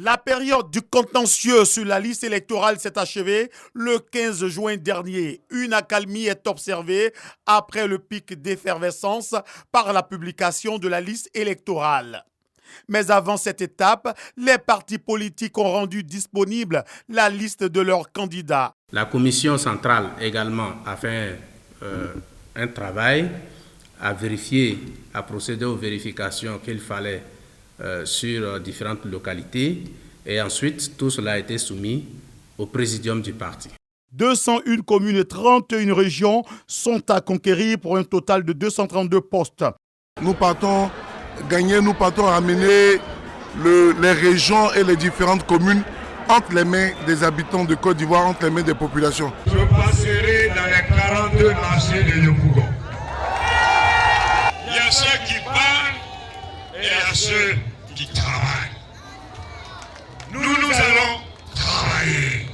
La période du contentieux sur la liste électorale s'est achevée le 15 juin dernier. Une accalmie est observée après le pic d'effervescence par la publication de la liste électorale. Mais avant cette étape, les partis politiques ont rendu disponible la liste de leurs candidats. La commission centrale également a fait un travail, a vérifié, a procédé aux vérifications qu'il fallait sur différentes localités et ensuite tout cela a été soumis au présidium du parti. 201 communes et 31 régions sont à conquérir pour un total de 232 postes. Nous partons gagner, nous partons amener les régions et les différentes communes entre les mains des habitants de Côte d'Ivoire, entre les mains des populations. Je passerai dans les 42 marchés de Yopougon. Il y a ceux qui parlent et il y a ceux qui travaillent. Nous allons travailler.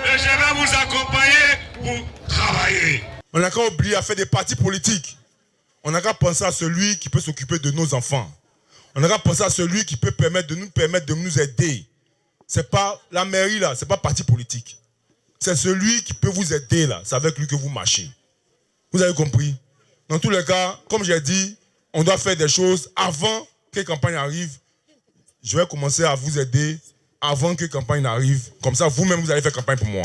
Et je vais vous accompagner pour travailler. On n'a qu'à oublier à faire des partis politiques. On n'a qu'à penser à celui qui peut s'occuper de nos enfants. On n'a qu'à penser à celui qui peut permettre de nous aider. C'est pas la mairie là, c'est pas parti politique. C'est celui qui peut vous aider là, c'est avec lui que vous marchez. Vous avez compris? Dans tous les cas, comme j'ai dit, on doit faire des choses avant que la campagne arrive. Je vais commencer à vous aider avant que la campagne n'arrive. Comme ça, vous-même, vous allez faire campagne pour moi.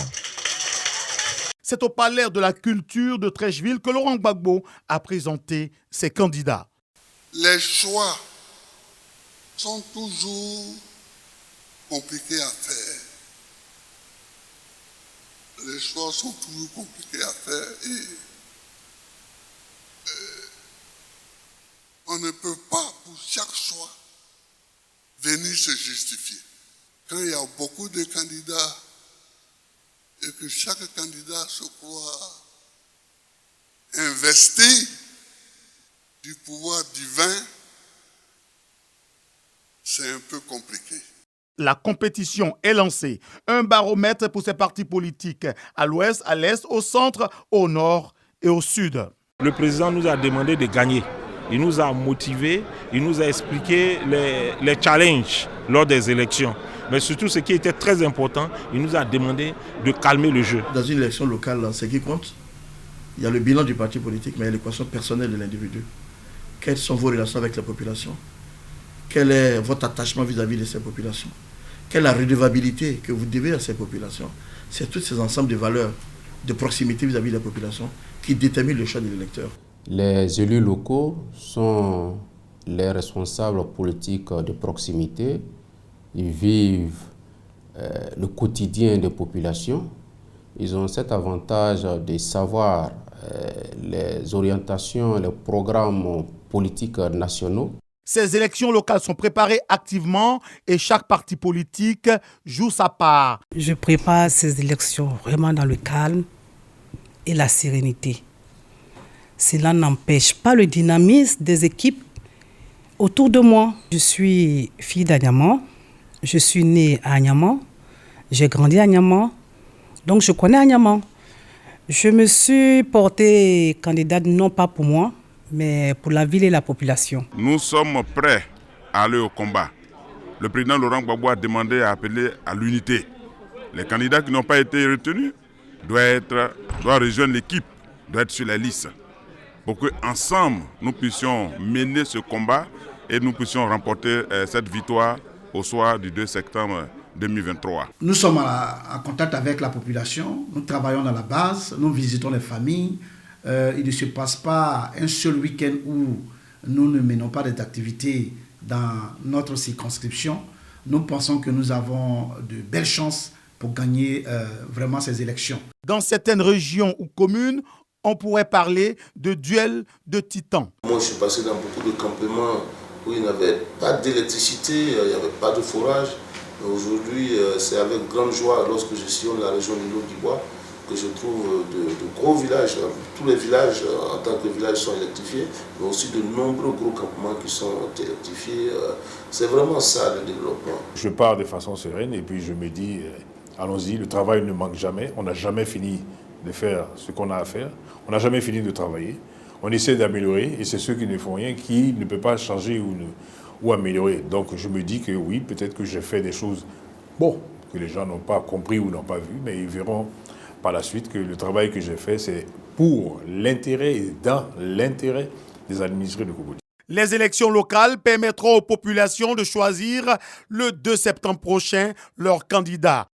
C'est au palais de la culture de Treichville que Laurent Gbagbo a présenté ses candidats. Les choix sont toujours compliqués à faire. Les choix sont toujours compliqués à faire et on ne peut pas, pour chaque choix, venir se justifier. Quand il y a beaucoup de candidats et que chaque candidat se croit investi du pouvoir divin, c'est un peu compliqué. La compétition est lancée. Un baromètre pour ces partis politiques à l'ouest, à l'est, au centre, au nord et au sud. Le président nous a demandé de gagner. Il nous a motivés, il nous a expliqué les challenges lors des élections. Mais surtout, ce qui était très important, il nous a demandé de calmer le jeu. Dans une élection locale, ce qui compte, il y a le bilan du parti politique, mais il y a l'équation personnelle de l'individu. Quelles sont vos relations avec la population? Quel est votre attachement vis-à-vis de ces populations? Quelle est la redevabilité que vous devez à ces populations? C'est tous ces ensembles de valeurs de proximité vis-à-vis de la population qui déterminent le choix de l'électeur. Les élus locaux sont les responsables politiques de proximité. Ils vivent le quotidien des populations. Ils ont cet avantage de savoir les orientations, les programmes politiques nationaux. Ces élections locales sont préparées activement et chaque parti politique joue sa part. Je prépare ces élections vraiment dans le calme et la sérénité. Cela n'empêche pas le dynamisme des équipes autour de moi. Je suis fille d'Agnaman, je suis née à Agnaman, j'ai grandi à Agnaman, donc je connais Agnaman. Je me suis portée candidate non pas pour moi, mais pour la ville et la population. Nous sommes prêts à aller au combat. Le président Laurent Gbagbo a demandé à appeler à l'unité. Les candidats qui n'ont pas été retenus doivent rejoindre l'équipe, doivent être sur la liste, pour qu'ensemble nous puissions mener ce combat et nous puissions remporter cette victoire au soir du 2 septembre 2023. Nous sommes en contact avec la population, nous travaillons dans la base, nous visitons les familles. Il ne se passe pas un seul week-end où nous ne menons pas d'activités dans notre circonscription. Nous pensons que nous avons de belles chances pour gagner vraiment ces élections. Dans certaines régions ou communes, on pourrait parler de duel de titans. Moi, je suis passé dans beaucoup de campements où il n'y avait pas d'électricité, il n'y avait pas de forage. Aujourd'hui, c'est avec grande joie, lorsque je sillonne la région de l'Île-d'Ivoire, que je trouve de gros villages. Tous les villages, en tant que villages, sont électrifiés, mais aussi de nombreux gros campements qui sont électrifiés. C'est vraiment ça le développement. Je pars de façon sereine et puis je me dis, allons-y, le travail ne manque jamais. On n'a jamais fini de faire ce qu'on a à faire. On n'a jamais fini de travailler. On essaie d'améliorer et c'est ceux qui ne font rien qui ne peuvent pas changer ou améliorer. Donc je me dis que oui, peut-être que j'ai fait des choses, bon, que les gens n'ont pas compris ou n'ont pas vu, mais ils verront par la suite que le travail que j'ai fait, c'est pour l'intérêt et dans l'intérêt des administrés de Cobodi. Les élections locales permettront aux populations de choisir le 2 septembre prochain leur candidat.